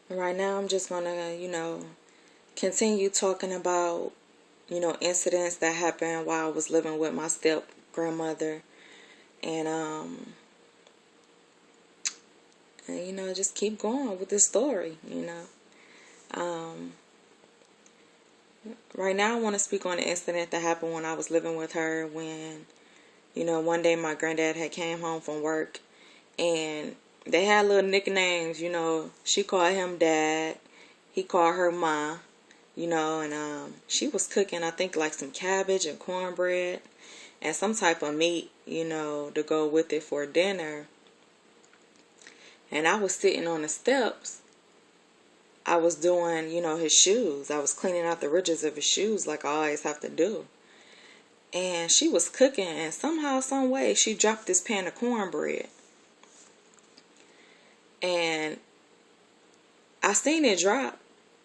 Right now, I'm just gonna, continue talking about, incidents that happened while I was living with my step grandmother, and just keep going with this story. Um, right now, I want to speak on an incident that happened when I was living with her. When, one day my granddad had came home from work, and they had little nicknames. She called him Dad, he called her Ma. And she was cooking, I think, like some cabbage and cornbread and some type of meat, to go with it for dinner. And I was sitting on the steps. I was doing, his shoes. I was cleaning out the ridges of his shoes like I always have to do. And she was cooking, and somehow, some way, she dropped this pan of cornbread. And I seen it drop.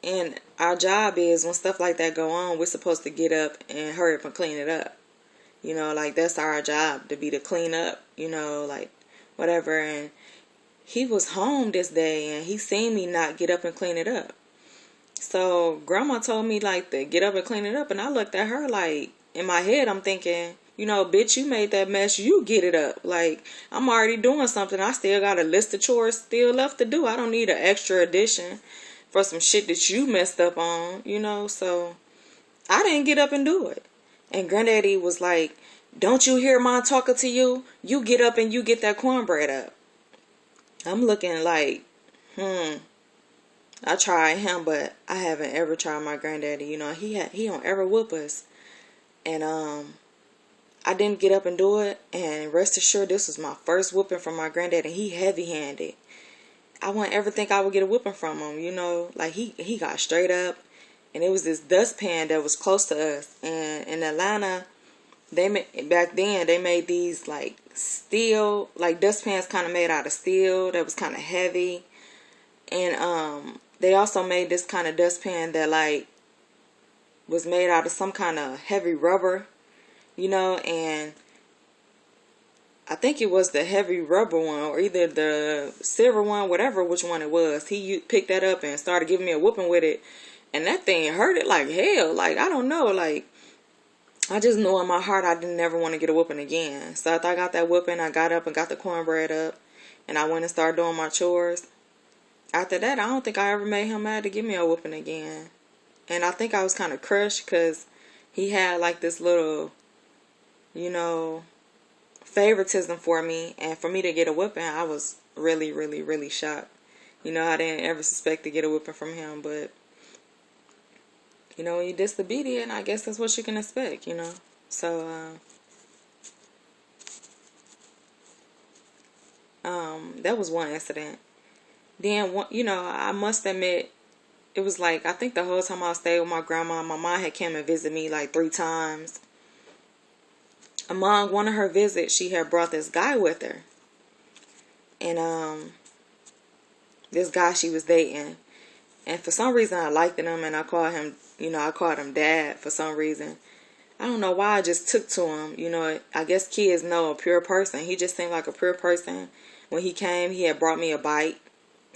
And our job is, when stuff like that go on, we're supposed to get up and hurry up and clean it up. Like that's our job, to be to clean up, like whatever. And he was home this day, and he seen me not get up and clean it up. So grandma told me like to get up and clean it up, and I looked at her like, in my head I'm thinking, bitch, you made that mess, you get it up. Like, I'm already doing something. I still got a list of chores still left to do. I don't need an extra addition for some shit that you messed up on, so I didn't get up and do it. And granddaddy was like, don't you hear mom talking to you? You get up and you get that cornbread up. I'm looking like, I tried him, but I haven't ever tried my granddaddy. He don't ever whoop us. And I didn't get up and do it. And rest assured, this was my first whooping from my granddaddy. He heavy-handed. I wouldn't ever think I would get a whooping from him. Like he got straight up. And it was this dustpan that was close to us. And in Atlanta, back then they made these like steel, like dustpans, kind of made out of steel, that was kind of heavy. And they also made this kind of dustpan that like was made out of some kind of heavy rubber, and I think it was the heavy rubber one, or either the silver one, whatever which one it was. He picked that up and started giving me a whooping with it, and that thing hurted like hell. Like, I don't know, like, I just know in my heart I didn't ever want to get a whooping again. So after I got that whooping, I got up and got the cornbread up, and I went and started doing my chores. After that, I don't think I ever made him mad to give me a whooping again. And I think I was kind of crushed because he had like this little, you know, favoritism for me. And for me to get a whooping, I was really, really, really shocked. I didn't ever suspect to get a whooping from him. But, when you're disobedient, I guess that's what you can expect. So, that was one incident. Then, I must admit, it was like, I think the whole time I stayed with my grandma, my mom had come and visited me like 3 times. Among one of her visits, she had brought this guy with her. And this guy she was dating. And for some reason I liked him, and I called him Dad for some reason. I don't know why, I just took to him. I guess kids know a pure person. He just seemed like a pure person. When he came, he had brought me a bike,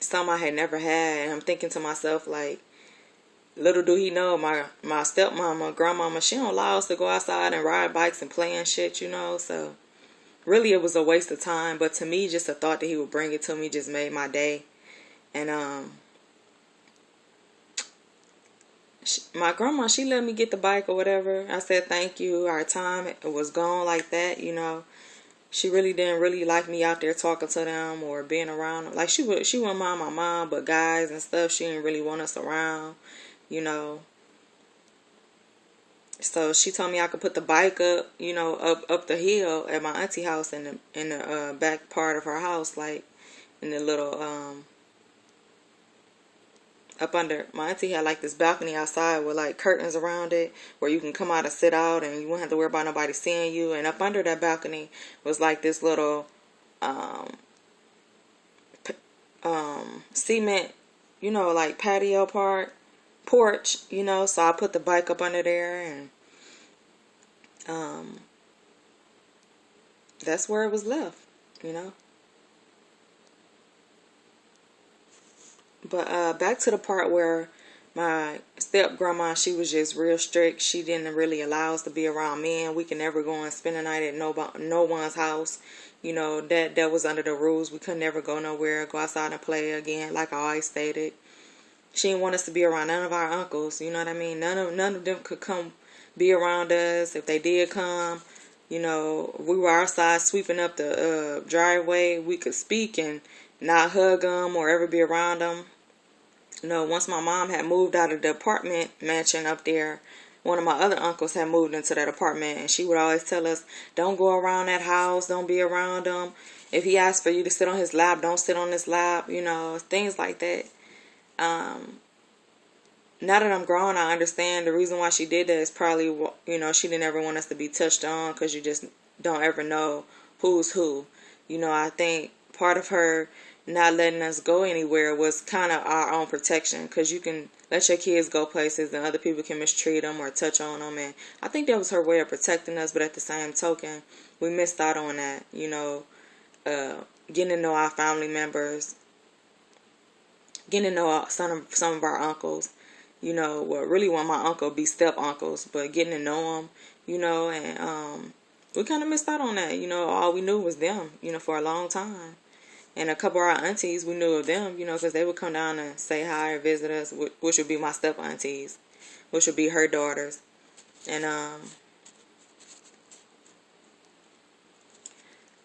something I had never had. And I'm thinking to myself, like, little do he know, my stepmama, grandmama, she don't allow us to go outside and ride bikes and play and shit, So really it was a waste of time. But to me, just the thought that he would bring it to me just made my day. And my grandma, she let me get the bike or whatever. I said thank you. Our time was gone like that. She really didn't really like me out there talking to them or being around them. Like, she wouldn't mind my mom, but guys and stuff, she didn't really want us around. So she told me I could put the bike up, up the hill at my auntie house in the back part of her house, like in the little up under. My auntie had like this balcony outside with like curtains around it where you can come out and sit out and you wouldn't have to worry about nobody seeing you. And up under that balcony was like this little cement, like patio porch, so I put the bike up under there, and that's where it was left. But back to the part where my step grandma, she was just real strict. She didn't really allow us to be around men. We could never go and spend the night at no one's house. You know, that was under the rules. We could never go nowhere, go outside and play again, like I always stated. She didn't want us to be around none of our uncles. You know what I mean? None of them could come be around us. If they did come, you know, we were outside sweeping up the driveway. We could speak and not hug them or ever be around them. You know, once my mom had moved out of the apartment mansion up there, one of my other uncles had moved into that apartment, and she would always tell us, don't go around that house, don't be around him. If he asks for you to sit on his lap, don't sit on his lap, you know, things like that. Now that I'm grown, I understand the reason why she did that is probably, you know, she didn't ever want us to be touched on, because you just don't ever know who's who. You know, I think part of her not letting us go anywhere was kind of our own protection, because you can let your kids go places and other people can mistreat them or touch on them, and I think that was her way of protecting us. But at the same token, we missed out on that, you know, getting to know our family members, getting to know some of our uncles, you know. Well, really want my uncle be step uncles, but getting to know them, you know, and we kind of missed out on that. You know, all we knew was them, you know, for a long time. And a couple of our aunties, we knew of them, you know, because they would come down and say hi and visit us, which would be my step aunties, which would be her daughters. And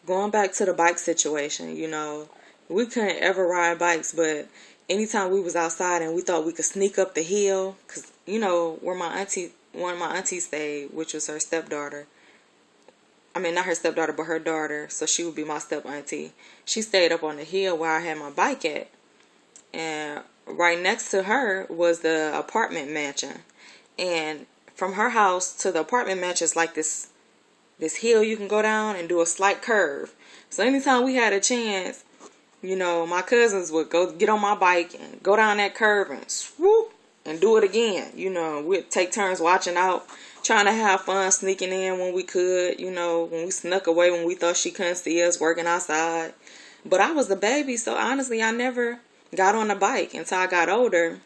going back to the bike situation, you know, we couldn't ever ride bikes, but anytime we was outside and we thought we could sneak up the hill, because, you know, where one of my aunties stayed, which was her stepdaughter. I mean, not her stepdaughter, but her daughter, so she would be my step auntie. She stayed up on the hill where I had my bike at. And right next to her was the apartment mansion. And from her house to the apartment mansion is like this hill you can go down and do a slight curve. So anytime we had a chance, you know, my cousins would go get on my bike and go down that curve and swoop and do it again. You know, we'd take turns watching out, trying to have fun, sneaking in when we could, you know, when we snuck away when we thought she couldn't see us working outside. But I was a baby, so honestly, I never got on the bike until I got older.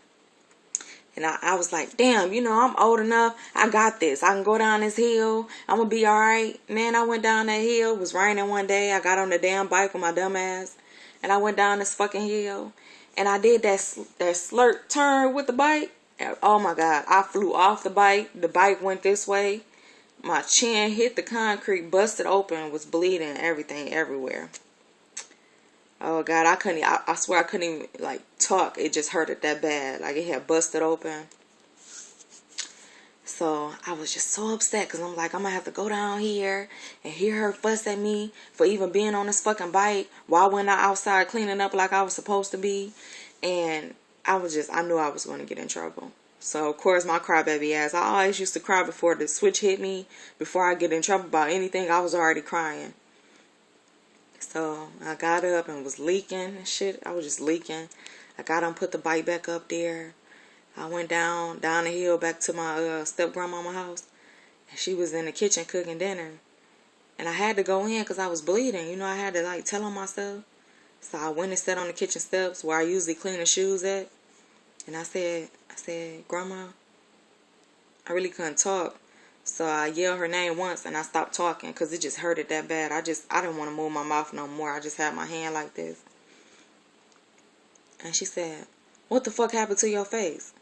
And I was like, damn, you know, I'm old enough. I got this. I can go down this hill. I'm going to be all right. Man, I went down that hill. It was raining one day. I got on the damn bike with my dumb ass. And I went down this fucking hill. And I did that slurp turn with the bike. Oh my God, I flew off the bike. The bike went this way. My chin hit the concrete, busted open, was bleeding, everything, everywhere. Oh God, I swear I couldn't even, like, talk. It just hurted that bad. Like, it had busted open. So I was just so upset, because I'm like, I'm going to have to go down here and hear her fuss at me for even being on this fucking bike. Why wasn't I outside cleaning up like I was supposed to be? And I knew I was going to get in trouble. So, of course, my crybaby ass, I always used to cry before the switch hit me. Before I get in trouble about anything, I was already crying. So, I got up and was leaking and shit. I was just leaking. I got on, put the bike back up there. I went down the hill back to my step-grandmama's house. And she was in the kitchen cooking dinner. And I had to go in because I was bleeding. You know, I had to, like, tell on myself. So I went and sat on the kitchen steps where I usually clean the shoes at. And I said, Grandma, I really couldn't talk. So I yelled her name once and I stopped talking because it just hurted that bad. I didn't want to move my mouth no more. I just had my hand like this. And she said, what the fuck happened to your face?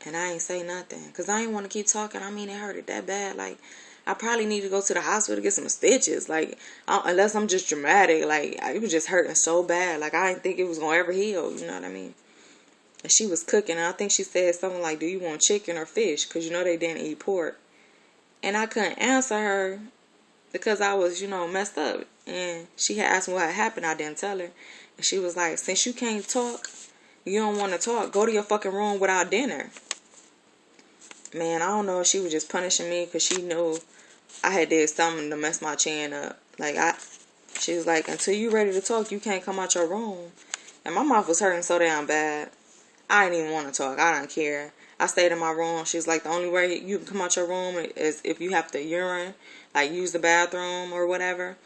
And I ain't say nothing because I didn't want to keep talking. I mean, it hurted that bad. Like, I probably need to go to the hospital to get some stitches. Like, unless I'm just dramatic. Like, it was just hurting so bad. Like, I didn't think it was going to ever heal. You know what I mean? And she was cooking. And I think she said something like, do you want chicken or fish? Because, you know, they didn't eat pork. And I couldn't answer her because I was, you know, messed up. And she had asked me what had happened. I didn't tell her. And she was like, since you can't talk, you don't want to talk, go to your fucking room without dinner. Man, I don't know if she was just punishing me because she knew I had did something to mess my chin up. Like, she was like, until you ready to talk, you can't come out your room. And my mouth was hurting so damn bad. I didn't even want to talk. I didn't care. I stayed in my room. She was like, the only way you can come out your room is if you have to urine, like use the bathroom or whatever.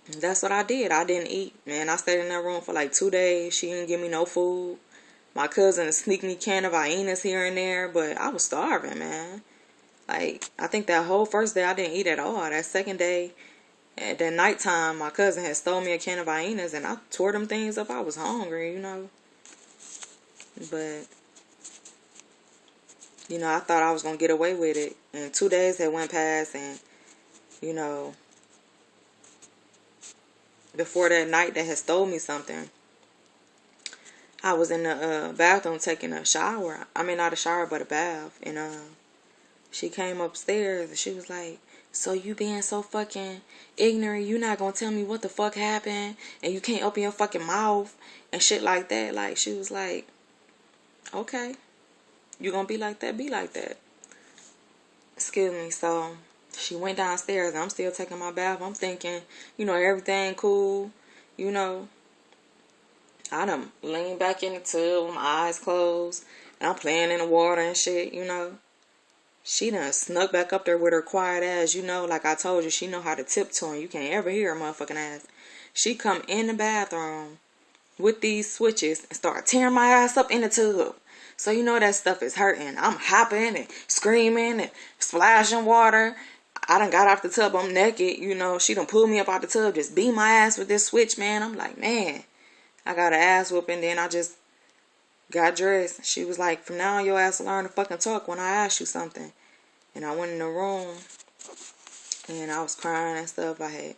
That's what I did. I didn't eat, man. I stayed in that room for like 2 days. She didn't give me no food. My cousin sneaked me a can of Viennas here and there, but I was starving, man. Like, I think that whole first day I didn't eat at all. That second day, at the nighttime, my cousin had stole me a can of Viennas, and I tore them things up. I was hungry, you know. But, you know, I thought I was going to get away with it. And 2 days had went past, and, you know, before that night that had stole me something, I was in the bathroom taking a shower. I mean, not a shower, but a bath. And she came upstairs and she was like, so you being so fucking ignorant, you not gonna tell me what the fuck happened, and you can't open your fucking mouth and shit like that. Like, she was like, okay, you gonna be like that, be like that. Excuse me. So she went downstairs and I'm still taking my bath. I'm thinking, you know, everything cool, you know. I done leaned back in the tub with my eyes closed, and I'm playing in the water and shit, you know. She done snuck back up there with her quiet ass, you know, like I told you, she know how to tiptoe and you can't ever hear her motherfucking ass. She come in the bathroom with these switches and start tearing my ass up in the tub. So you know that stuff is hurting. I'm hopping and screaming and splashing water. I done got out the tub, I'm naked, you know. She done pulled me up out the tub, just beat my ass with this switch, man. I'm like, man, I got an ass whooping. Then I just got dressed. She was like, from now on, your ass will learn to fucking talk when I ask you something. And I went in the room and I was crying and stuff. I had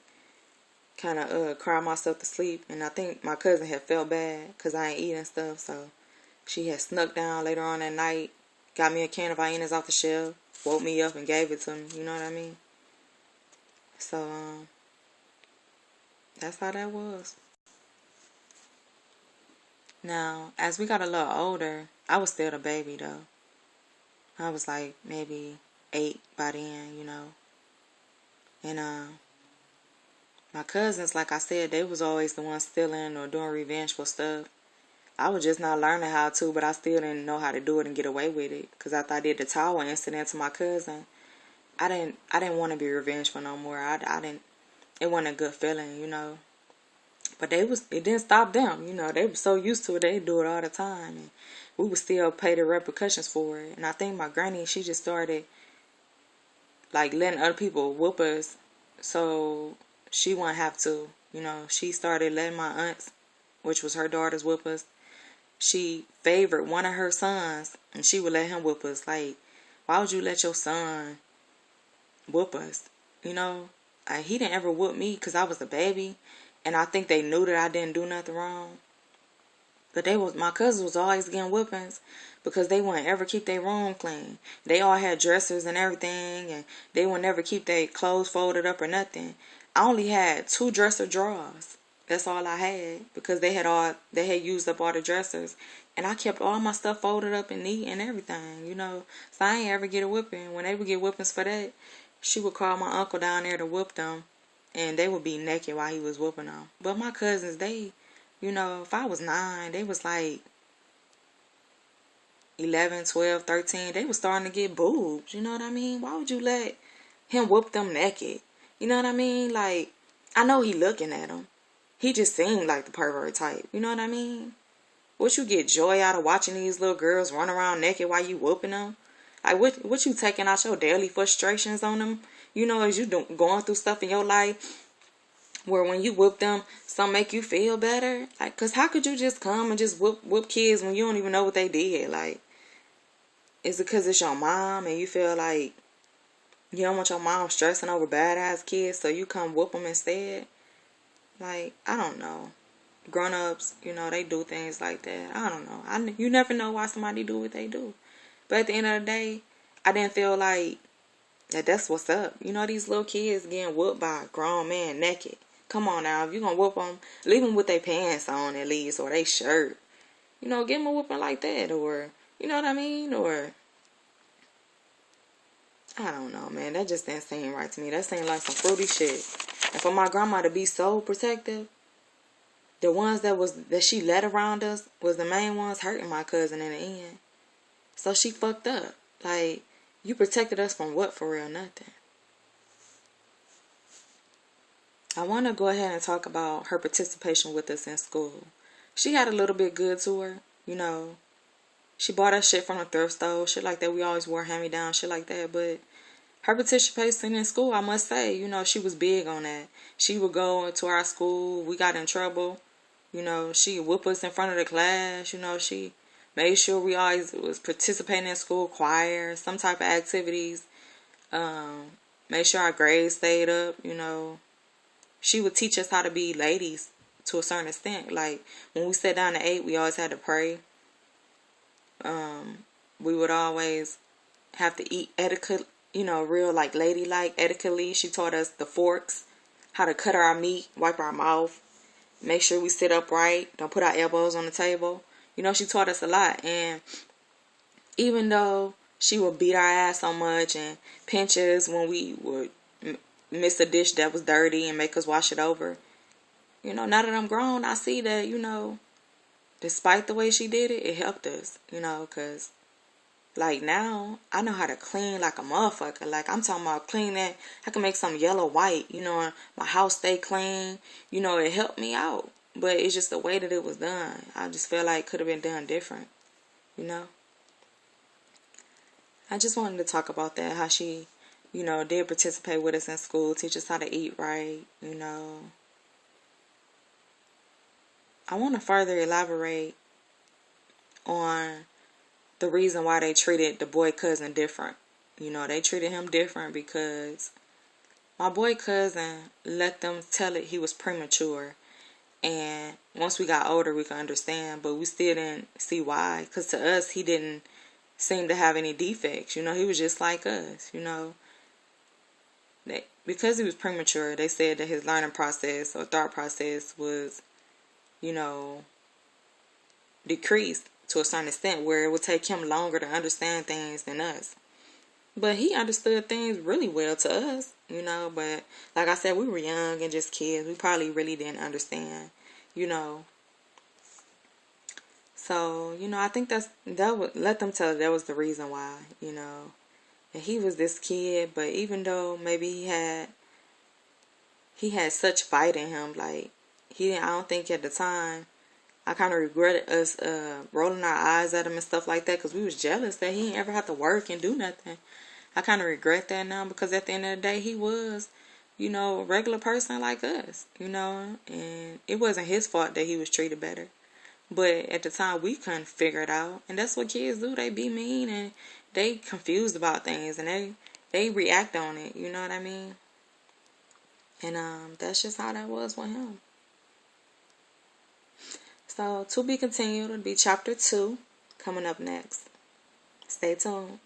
kind of cried myself to sleep. And I think my cousin had felt bad because I ain't eating stuff. So she had snuck down later on that night, got me a can of Viennas off the shelf, woke me up and gave it to me. You know what I mean? So that's how that was. Now, as we got a little older, I was still a baby though. I was like maybe 8 by then, you know. And my cousins, like I said, they was always the ones stealing or doing revengeful stuff. I was just not learning how to, but I still didn't know how to do it and get away with it. Because after I did the towel incident to my cousin, I didn't want to be revengeful no more. I didn't. It wasn't a good feeling, you know. But it didn't stop them, you know. They were so used to it, they do it all the time, and we would still pay the repercussions for it. And I think my granny, she just started like letting other people whoop us, so she wouldn't have to, you know. She started letting my aunts, which was her daughters, whoop us. She favored one of her sons, and she would let him whoop us. Like, why would you let your son whoop us? You know, he didn't ever whoop me because I was a baby, and I think they knew that I didn't do nothing wrong. But my cousins was always getting whoopings because they wouldn't ever keep their room clean. They all had dressers and everything, and they would never keep their clothes folded up or nothing. I only had 2 dresser drawers. That's all I had because they had used up all the dressers, and I kept all my stuff folded up and neat and everything, you know. So I ain't ever get a whipping. When they would get whippings for that, she would call my uncle down there to whoop them, and they would be naked while he was whooping them. But my cousins, they, you know, if I was 9, they was like 11, 12, 13. They was starting to get boobs. You know what I mean? Why would you let him whoop them naked? You know what I mean? Like, I know he looking at them. He just seemed like the pervert type. You know what I mean? What you get joy out of watching these little girls run around naked while you whooping them? Like, what you taking out your daily frustrations on them? You know, as you going through stuff in your life where when you whoop them, some make you feel better. Like, cause how could you just come and just whoop kids when you don't even know what they did? Like, is it because it's your mom and you feel like you don't want your mom stressing over badass kids, so you come whoop them instead? Like, I don't know. Grown-ups, you know, they do things like that. I don't know. You never know why somebody do what they do. But at the end of the day, I didn't feel like that's what's up. You know, these little kids getting whooped by a grown man naked. Come on now, if you gonna whoop them, leave them with their pants on at least, or their shirt. You know, give them a whooping like that, or, you know what I mean? Or, I don't know, man. That just didn't seem right to me. That seemed like some fruity shit. And for my grandma to be so protective, the ones that she let around us was the main ones hurting my cousin in the end. So she fucked up. Like, you protected us from what for real? Nothing. I want to go ahead and talk about her participation with us in school. She had a little bit good to her, you know. She bought us shit from the thrift store, shit like that. We always wore hand-me-down, shit like that. But her participation in school, I must say, you know, she was big on that. She would go to our school. We got in trouble. You know, she would whoop us in front of the class. You know, she made sure we always was participating in school choir, some type of activities. Made sure our grades stayed up, you know. She would teach us how to be ladies to a certain extent. Like, when we sat down to eat, we always had to pray. We would always have to eat etiquette, you know, real like ladylike, etiquetely. She taught us the forks, how to cut our meat, wipe our mouth, make sure we sit upright, don't put our elbows on the table. You know, she taught us a lot. And even though she would beat our ass so much and pinch us when we would miss a dish that was dirty and make us wash it over, you know, now that I'm grown, I see that, you know, despite the way she did it, it helped us, you know, because like now, I know how to clean like a motherfucker. Like, I'm talking about cleaning. I can make some yellow white, you know, and my house stay clean. You know, it helped me out. But it's just the way that it was done. I just feel like it could have been done different, you know. I just wanted to talk about that, how she, you know, did participate with us in school, teach us how to eat right, you know. I want to further elaborate on the reason why they treated the boy cousin different. You know, they treated him different because my boy cousin let them tell it he was premature. And once we got older, we could understand, but we still didn't see why. Because to us, he didn't seem to have any defects. You know, he was just like us, you know. Because he was premature, they said that his learning process or thought process was, you know, decreased to a certain extent where it would take him longer to understand things than us. But he understood things really well to us, you know. But like I said, we were young and just kids. We probably really didn't understand, you know. So, you know, I think that would let them tell that was the reason why, you know. And he was this kid, but even though maybe he had such fight in him, like I don't think at the time, I kind of regretted us rolling our eyes at him and stuff like that because we was jealous that he didn't ever have to work and do nothing. I kind of regret that now because at the end of the day, he was, you know, a regular person like us, you know, and it wasn't his fault that he was treated better. But at the time, we couldn't figure it out. And that's what kids do. They be mean and they confused about things and they react on it, you know what I mean? And that's just how that was with him. So, to be continued, it'll be chapter 2 coming up next. Stay tuned.